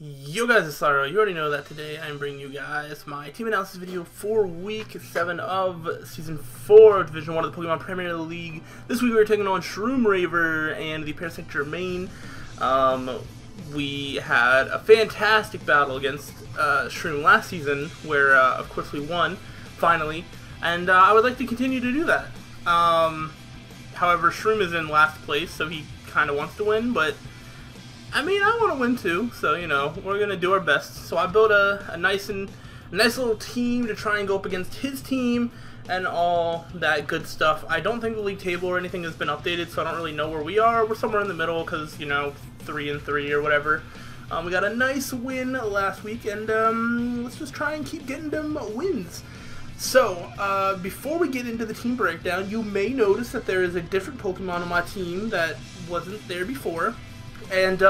Yo guys, it's slyroh. You already know that today I'm bringing you guys my team analysis video for Week 7 of Season 4 of Division 1 of the Pokemon Premier League. This week we're taking on Shroomraver and the Parasect Germain. We had a fantastic battle against Shroom last season, where of course we won, finally, and I would like to continue to do that. However, Shroom is in last place, so he kind of wants to win, but I mean, I want to win too, so, you know, we're going to do our best. So I built a nice little team to try and go up against his team and all that good stuff. I don't think the league table or anything has been updated, so I don't really know where we are. We're somewhere in the middle because, you know, 3-3 or whatever. We got a nice win last week, and let's just try and keep getting them wins. So, before we get into the team breakdown, you may notice that there is a different Pokemon on my team that wasn't there before. And,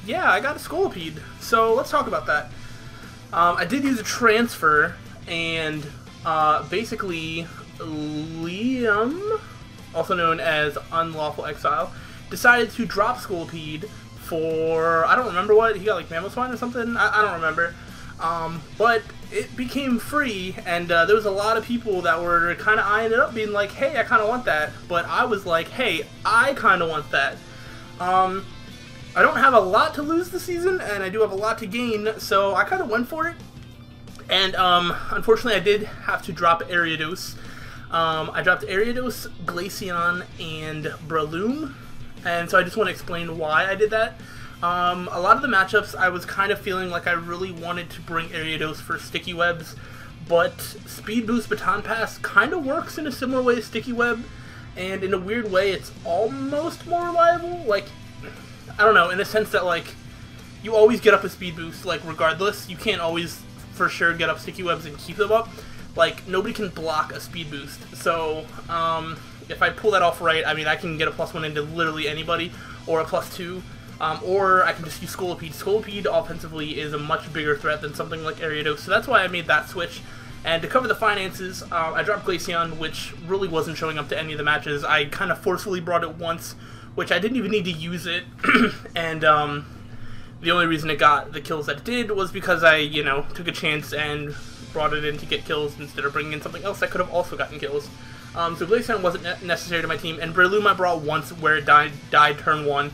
yeah, I got a Scolipede, so let's talk about that. I did use a transfer, and, basically, Liam, also known as Unlawful Exile, decided to drop Scolipede for, I don't remember what, he got, like, Mamoswine or something? I don't remember. But it became free, and, there was a lot of people that were kind of eyeing it up, being like, hey, I kind of want that, but I was like, hey, I kind of want that. I don't have a lot to lose this season, and I do have a lot to gain, so I kind of went for it. And, unfortunately, I did have to drop Ariados. I dropped Ariados, Glaceon, and Breloom, and so I just want to explain why I did that. A lot of the matchups, I was kind of feeling like I really wanted to bring Ariados for Sticky Webs, but Speed Boost Baton Pass kind of works in a similar way as Sticky Web, and in a weird way, it's almost more reliable. Like, I don't know, in the sense that, like, you always get up a speed boost, like, regardless. You can't always, for sure, get up sticky webs and keep them up. Like, nobody can block a speed boost. So, if I pull that off right, I mean, I can get a +1 into literally anybody, or a +2, or I can just use Scolipede. Scolipede, offensively, is a much bigger threat than something like Ariados, so that's why I made that switch. And to cover the finances, I dropped Glaceon, which really wasn't showing up to any of the matches. I kind of forcefully brought it once, which I didn't even need to use it, and the only reason it got the kills that it did was because I, you know, took a chance and brought it in to get kills instead of bringing in something else that could have also gotten kills. So Glaceon wasn't necessary to my team, and Breloom I brought once where it died turn 1,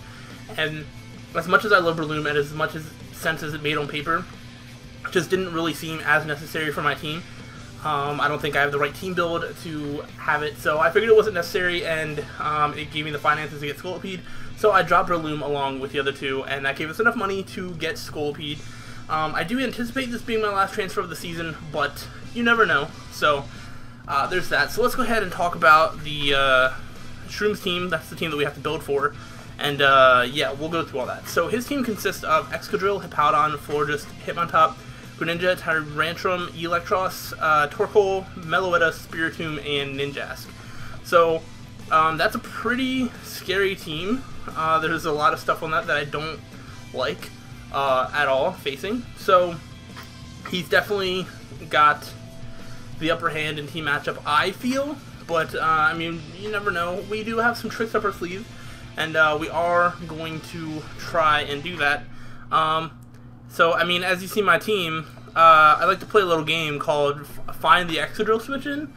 and as much as I love Breloom and as much sense as it made on paper, it just didn't really seem as necessary for my team. I don't think I have the right team build to have it, so I figured it wasn't necessary, and it gave me the finances to get Scolipede, so I dropped Breloom along with the other two, and that gave us enough money to get Scolipede. I do anticipate this being my last transfer of the season, but you never know, so there's that. So let's go ahead and talk about the Shroom's team. That's the team that we have to build for, and yeah, we'll go through all that. So his team consists of Excadrill, Hippowdon, Florist, Hitmontop, Greninja, Tyrantrum, Electros, Torkoal, Meloetta, Spiritomb, and Ninjask. So, that's a pretty scary team. There's a lot of stuff on that I don't like at all facing. So, he's definitely got the upper hand in team matchup, I feel. But, I mean, you never know. We do have some tricks up our sleeve, and we are going to try and do that. So, I mean, as you see my team, I like to play a little game called Find the Excadrill Switch-In,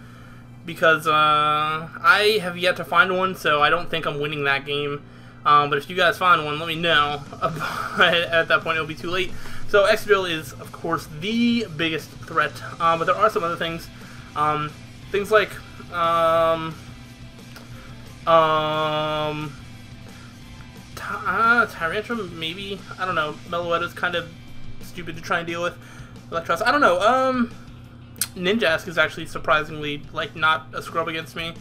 because I have yet to find one, so I don't think I'm winning that game. But if you guys find one, let me know. At that point, it'll be too late. So, Excadrill is, of course, the biggest threat, but there are some other things. Things like, Tyrantrum, maybe? I don't know. Meloetta's kind of stupid to try and deal with. Electros, I don't know. Ninjask is actually surprisingly, like, not a scrub against me.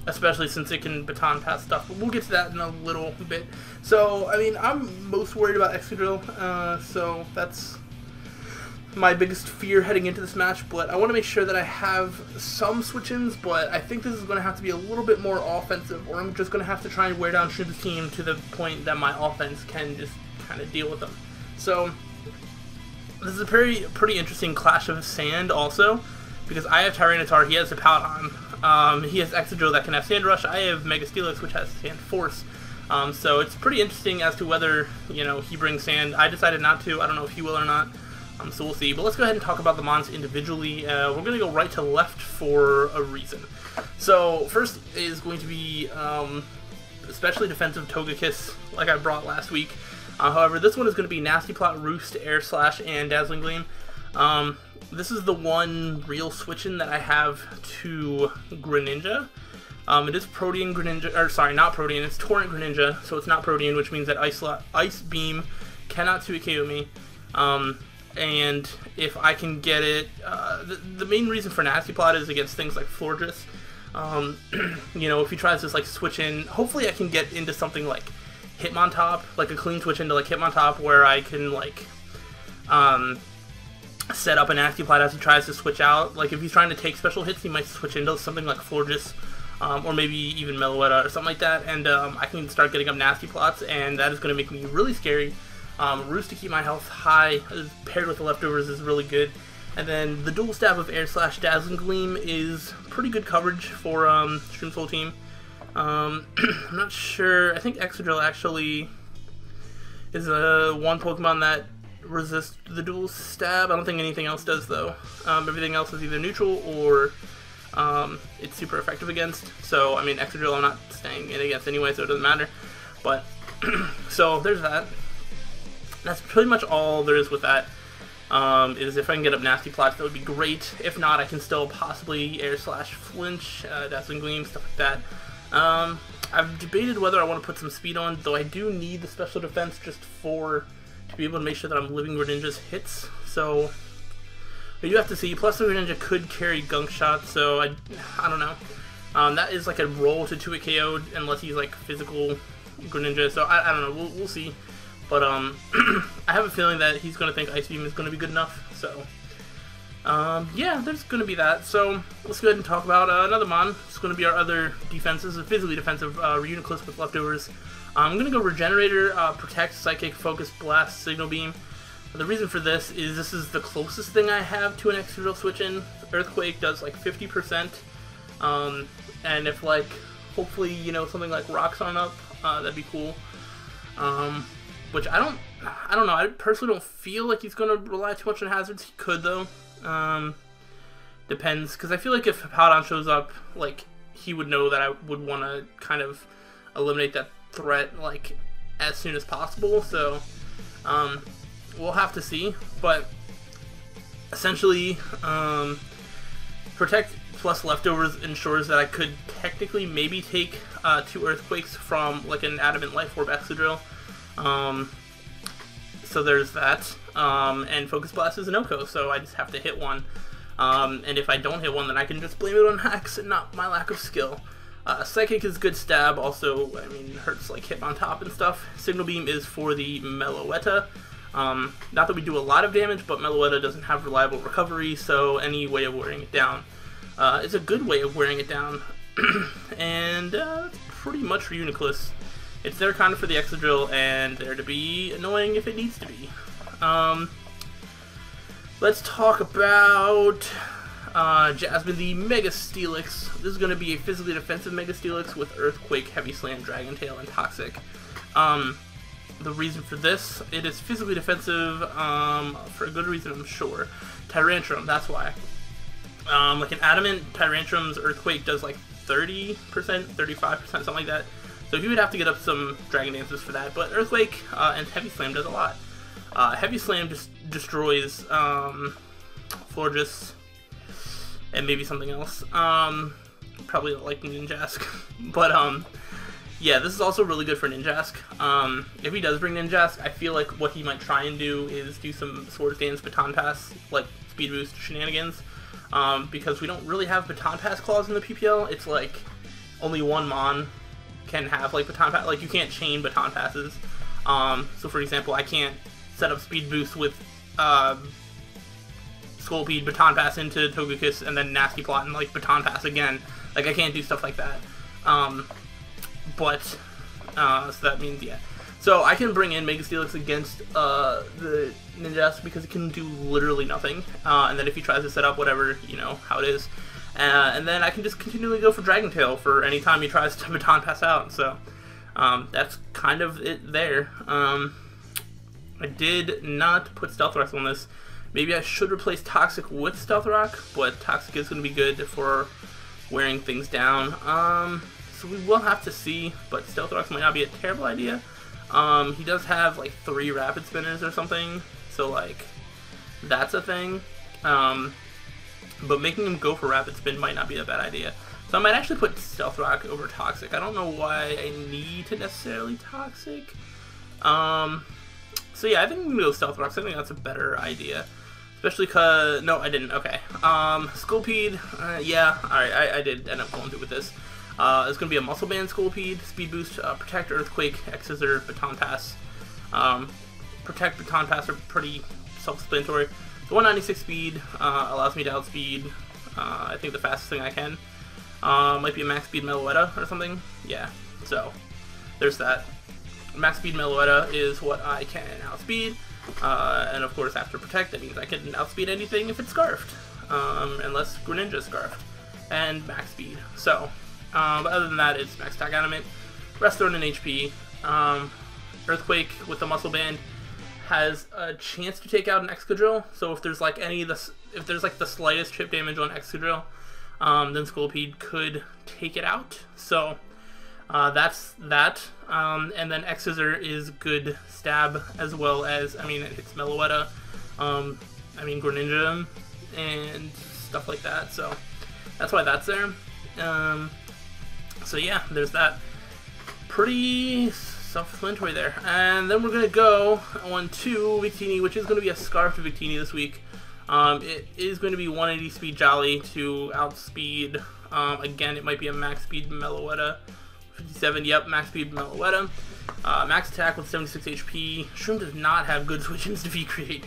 Especially since it can baton pass stuff. But we'll get to that in a little bit. So, I mean, I'm most worried about Excadrill. So that's my biggest fear heading into this match. But I want to make sure that I have some switch-ins. But I think this is going to have to be a little bit more offensive. Or I'm just going to have to try and wear down Shroom's team to the point that my offense can just kind of deal with them. So this is a pretty interesting clash of sand also, because I have Tyranitar, he has Hippowdon, he has Excadrill that can have Sand Rush, I have Mega Steelix which has Sand Force. So it's pretty interesting as to whether, you know, he brings sand. I decided not to. I don't know if he will or not. So we'll see. But let's go ahead and talk about the mons individually. We're going to go right to left for a reason. So first is going to be especially defensive Togekiss, like I brought last week. However, this one is going to be Nasty Plot, Roost, Air Slash, and Dazzling Gleam. This is the one real switch-in that I have to Greninja. It is Protean Greninja, or sorry, not Protean, it's Torrent Greninja, so it's not Protean, which means that Ice Beam cannot 2-KO me. And if I can get it, the main reason for Nasty Plot is against things like Florges. You know, if he tries to like switch in, hopefully I can get into something like Hitmontop, like a clean switch into like Hitmontop, where I can like set up a Nasty Plot as he tries to switch out. Like if he's trying to take special hits, he might switch into something like Florges, or maybe even Meloetta or something like that, and I can start getting up Nasty Plots, and that is going to make me really scary. Roost to keep my health high, paired with the leftovers, is really good. And then the dual stab of Air Slash Dazzling Gleam is pretty good coverage for Shroom's whole team. I'm not sure. I think Excadrill actually is one Pokemon that resists the dual stab. I don't think anything else does, though. Everything else is either neutral or it's super effective against. So, I mean, Excadrill I'm not staying in against anyway, so it doesn't matter. But, so there's that. That's pretty much all there is with that. Is if I can get up Nasty Plots, that would be great. If not, I can still possibly Air Slash Flinch, Dazzling Gleam, stuff like that. I've debated whether I want to put some speed on, though I do need the special defense just to be able to make sure that I'm living Greninja's hits. So you have to see. Plus the Greninja could carry Gunk Shot, so I don't know. That is like a roll to 2-KO unless he's like physical Greninja. So I don't know. We'll see. But I have a feeling that he's going to think Ice Beam is going to be good enough. So yeah, there's going to be that. So let's go ahead and talk about another mon. It's going to be our other defenses, a physically defensive Reuniclus with leftovers. I'm going to go Regenerator, Protect, Psychic, Focus, Blast, Signal Beam. The reason for this is the closest thing I have to an Excadrill switch-in. Earthquake does like 50%. And if like, hopefully, you know, something like Rocks on up, that'd be cool. Which I don't know. I personally don't feel like he's going to rely too much on hazards. He could, though. Depends, because I feel like if Hippowdon shows up, like, he would know that I would want to kind of eliminate that threat, like, as soon as possible. So, we'll have to see. But, essentially, Protect plus Leftovers ensures that I could technically maybe take 2 Earthquakes from, like, an Adamant Life Orb Excadrill. So there's that, and Focus Blast is an OHKO, so I just have to hit one, and if I don't hit one, then I can just blame it on hacks and not my lack of skill. Psychic is good stab, also, I mean, hurts like Hitmontop and stuff. Signal Beam is for the Meloetta. Not that we do a lot of damage, but Meloetta doesn't have reliable recovery, so any way of wearing it down is a good way of wearing it down. And that's pretty much Reuniclus. It's there kind of for the Excadrill, and there to be annoying if it needs to be. Let's talk about Jasmine, the Mega Steelix. This is going to be a physically defensive Mega Steelix with Earthquake, Heavy Slam, Dragon Tail, and Toxic. The reason for this, it is physically defensive for a good reason, I'm sure. Tyrantrum, that's why. Like an Adamant, Tyrantrum's Earthquake does like 30%, 35%, something like that. So he would have to get up some Dragon Dances for that, but Earthquake and Heavy Slam does a lot. Heavy Slam just destroys Florges and maybe something else. Probably like Ninjask. But yeah, this is also really good for Ninjask. If he does bring Ninjask, I feel like what he might try and do is do some Swords Dance, Baton Pass, like Speed Boost shenanigans. Because we don't really have Baton Pass clause in the PPL. It's like only one mon can have like Baton Pass, like you can't chain Baton Passes. So for example, I can't set up Speed Boost with Scolpede, Baton Pass into Togekiss, and then Nasty Plot and like Baton Pass again. Like I can't do stuff like that. So that means, yeah. So I can bring in Mega Steelix against the Ninjask because it can do literally nothing. And then if he tries to set up whatever, you know how it is. And then I can just continually go for Dragon Tail for any time he tries to Baton Pass out. So That's kind of it there. I did not put Stealth Rocks on this. Maybe I should replace Toxic with Stealth Rock, but Toxic is going to be good for wearing things down. So we will have to see, but Stealth Rocks might not be a terrible idea. He does have like 3 Rapid Spinners or something, so like that's a thing. But making him go for Rapid Spin might not be a bad idea. So I might actually put Stealth Rock over Toxic. I don't know why I need to necessarily Toxic. So yeah, I think I'm gonna go Stealth Rocks. I think that's a better idea. Especially cause, no, I didn't, okay. Scolpede, yeah, alright, I did end up going through with this. It's gonna be a Muscle Band Scolpede, Speed Boost, Protect, Earthquake, X-Scissor, Baton Pass. Protect, Baton Pass are pretty self-explanatory. The 196 speed, allows me to outspeed, I think the fastest thing I can. Might be a max speed Meloetta or something, yeah, so, there's that. Max speed Meloetta is what I can outspeed, and of course after Protect that means I can outspeed anything if it's Scarfed, unless Greninja is Scarfed, and max speed. So, but other than that, it's max attack animate, rest thrown in HP. Earthquake with the Muscle Band has a chance to take out an Excadrill, so if there's like if there's like the slightest chip damage on Excadrill, then Scolpede could take it out. So that's that. And then X-Scissor is good stab, as well as, I mean, it hits Meloetta, I mean Greninja, and stuff like that, so that's why that's there. So yeah, there's that. Pretty self-explanatory there. And then we're going to go on to Victini, which is going to be a Scarfed Victini this week. It is going to be 180 speed Jolly to outspeed, again, it might be a max speed Meloetta. 57, yep, max speed Meloetta. Max attack with 76 HP. Shroom does not have good switch-ins to V-Create.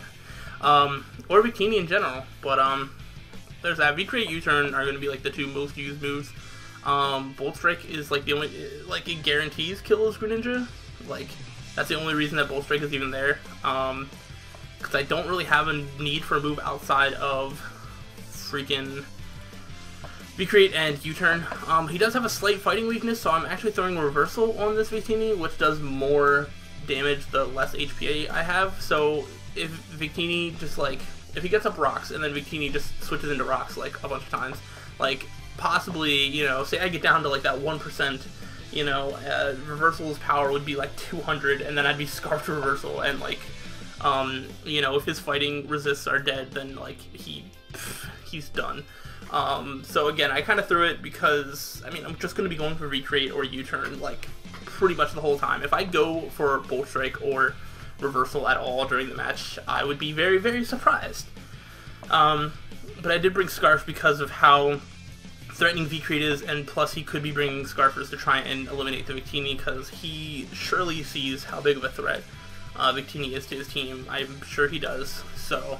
Or Victini in general. But, there's that. V-Create, U-Turn are going to be, like, the 2 most used moves. Bolt Strike is, like, the only, like, it guarantees kills Greninja. Like, that's the only reason that Bolt Strike is even there. Because I don't really have a need for a move outside of freaking V-Create and U-Turn. He does have a slight fighting weakness, so I'm actually throwing Reversal on this Victini, which does more damage the less HP I have. So if Victini just like, if he gets up rocks and then Victini just switches into rocks like a bunch of times, like possibly, you know, say I get down to like that 1%, you know, Reversal's power would be like 200, and then I'd be Scarfed Reversal, and like, you know, if his fighting resists are dead, then like he's done. So again, I kind of threw it because, I mean, I'm just going to be going for V-Create or U-Turn, like, pretty much the whole time. If I go for Bolt Strike or Reversal at all during the match, I would be very, very surprised. But I did bring Scarf because of how threatening V-Create is, and plus he could be bringing Scarfers to try and eliminate the Victini, because he surely sees how big of a threat Victini is to his team. I'm sure he does. So,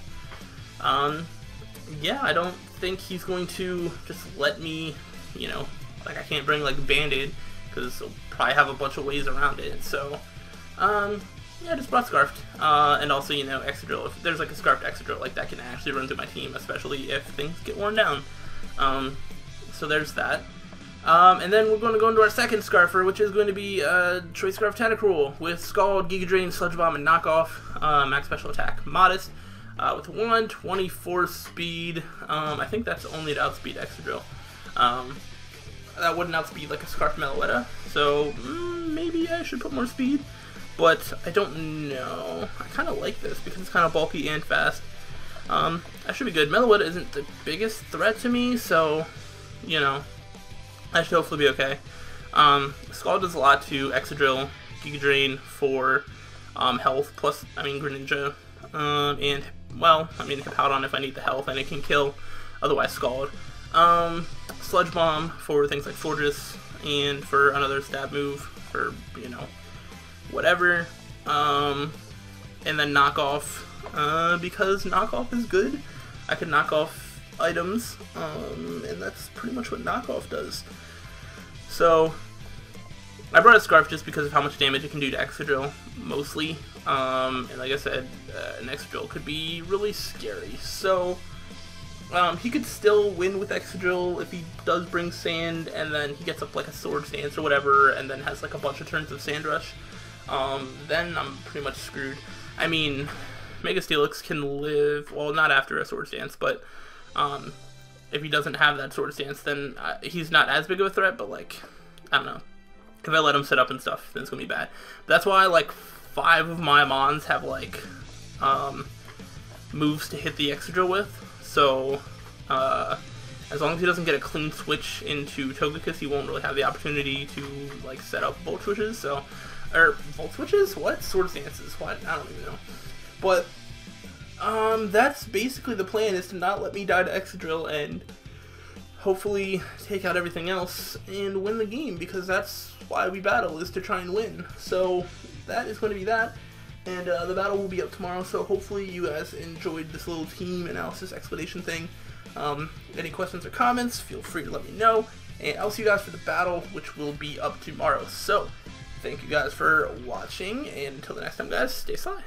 yeah, I don't think he's going to just let me, you know, like I can't bring like Band-Aid because he'll probably have a bunch of ways around it. So, yeah, just brought Scarfed, and also, you know, Excadrill. If there's like a Scarfed Excadrill, like that can actually run through my team, especially if things get worn down. So there's that. And then we're going to go into our second Scarfer, which is going to be Choice Scarf Tentacruel with Scald, Giga Drain, Sludge Bomb, and Knockoff. Max Special Attack Modest. With 124 speed. I think that's only to outspeed Excadrill. That wouldn't outspeed like a Scarf Meloetta, so maybe I should put more speed, but I don't know. I kind of like this because it's kind of bulky and fast. That should be good. Meloetta isn't the biggest threat to me, so, you know, I should hopefully be okay. Scald does a lot to Excadrill, Giga Drain for health, plus, I mean, Greninja, and, well, I mean, Hippowdon if I need the health, and it can kill, otherwise Scald. Sludge Bomb for things like Fortress, and for another stab move, for, you know, whatever. And then Knockoff, because Knockoff is good. I can knock off items, and that's pretty much what Knockoff does. So, I brought a Scarf just because of how much damage it can do to Excadrill, mostly. And like I said, an Excadrill could be really scary. So, He could still win with Excadrill if he does bring Sand, and then he gets up like a Sword Stance or whatever, and then has like a bunch of turns of Sand Rush. Then I'm pretty much screwed. I mean, Mega Steelix can live, well, not after a Sword Stance, but if he doesn't have that Sword Stance, then he's not as big of a threat, but like, I don't know. If I let him sit up and stuff, then it's gonna be bad. But that's why like 5 of my Mons have like moves to hit the Excadrill with. So as long as he doesn't get a clean switch into Togekiss, he won't really have the opportunity to like set up Volt Switches. So, or Volt Switches? What? Sword Stances? What? I don't even know. But that's basically the plan, is to not let me die to Excadrill and hopefully take out everything else and win the game, because that's why we battle, is to try and win. So that is going to be that. And the battle will be up tomorrow, so hopefully you guys enjoyed this little team analysis explanation thing. Any questions or comments, feel free to let me know. And I'll see you guys for the battle, which will be up tomorrow. So, thank you guys for watching, and until the next time, guys, stay sly.